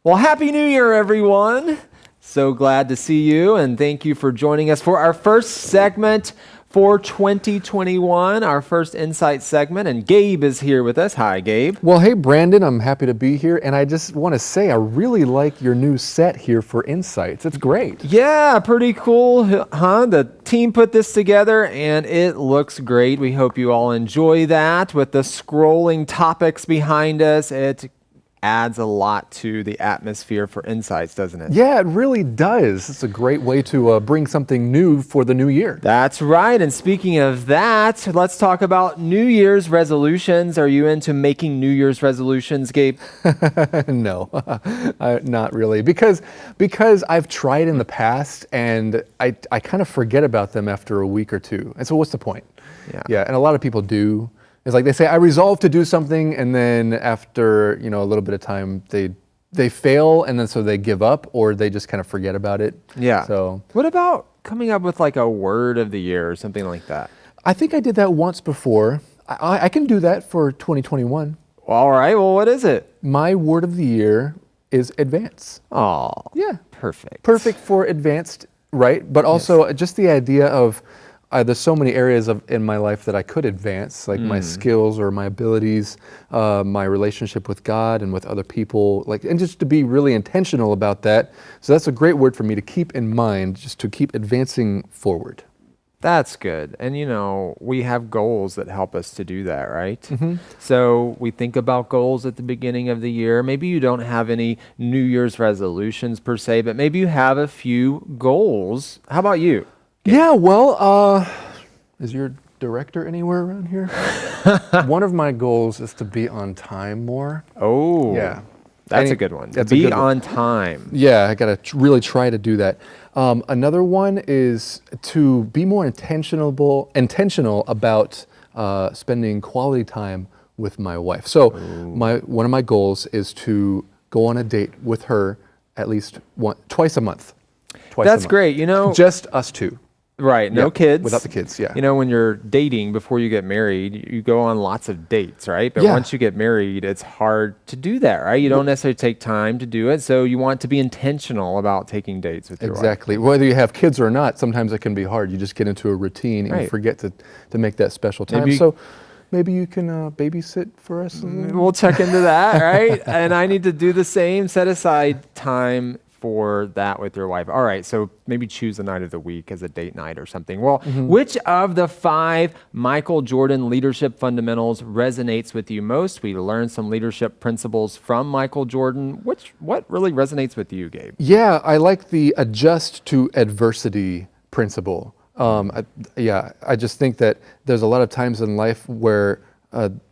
Well, Happy New Year, everyone. So glad to see you, and thank you for joining us for our first segment for 2021, our first Insight segment, and Gabe is here with us. Hi, Gabe. Well, hey, Brandon, I'm happy to be here, and I just want to say I really like your new set here for Insights. It's great. Yeah, pretty cool, huh? The team put this together, and it looks great. We hope you all enjoy that. With the scrolling topics behind us, it adds a lot to the atmosphere for Insights, doesn't it? Yeah, it really does. It's a great way to bring something new for the new year. That's right. And speaking of that, let's talk about New Year's resolutions. Are you into making New Year's resolutions, Gabe? No, not really. Because I've tried in the past and I kind of forget about them after a week or two. And so what's the point? Yeah, and a lot of people do. It's like they say, I resolve to do something, and then after, a little bit of time, they fail, and then so they give up, or they just kind of forget about it. Yeah. So what about coming up with like a word of the year or something like that? I think I did that once before. I can do that for 2021. All right. Well, what is it? My word of the year is advance. Oh, yeah. Perfect. Perfect for advanced, right? But also just the idea of, there's so many areas in my life that I could advance, like my skills or my abilities, my relationship with God and with other people, and just to be really intentional about that. So that's a great word for me to keep in mind, just to keep advancing forward. That's good. And we have goals that help us to do that, right? Mm-hmm. So we think about goals at the beginning of the year. Maybe you don't have any New Year's resolutions per se, but maybe you have a few goals. How about you? Yeah, well, is your director anywhere around here? One of my goals is to be on time more. Oh, yeah. That's a good one. Be on time. Yeah, I got to really try to do that. Another one is to be more intentional about spending quality time with my wife. So one of my goals is to go on a date with her at least twice a month. That's great. Just us two. Right, no kids. Without the kids, yeah. When you're dating before you get married, you go on lots of dates, right? But once you get married, it's hard to do that, right? You don't necessarily take time to do it, so you want to be intentional about taking dates with your wife. Exactly. Whether you have kids or not, sometimes it can be hard. You just get into a routine and you forget to make that special time. So maybe you can babysit for us. We'll check into that, right? And I need to do the same, set aside time for that with your wife. All right, so maybe choose a night of the week as a date night or something. Well, which of the 5 Michael Jordan leadership fundamentals resonates with you most? We learned some leadership principles from Michael Jordan. What really resonates with you, Gabe? Yeah, I like the adjust to adversity principle. I just think that there's a lot of times in life where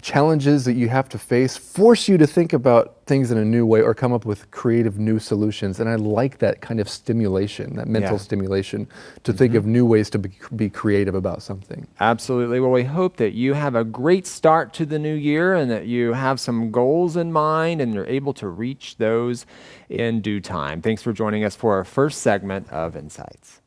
challenges that you have to face force you to think about things in a new way or come up with creative new solutions. And I like that kind of stimulation, that mental stimulation, to think of new ways to be creative about something. Absolutely. Well, we hope that you have a great start to the new year and that you have some goals in mind and you're able to reach those in due time. Thanks for joining us for our first segment of Insights.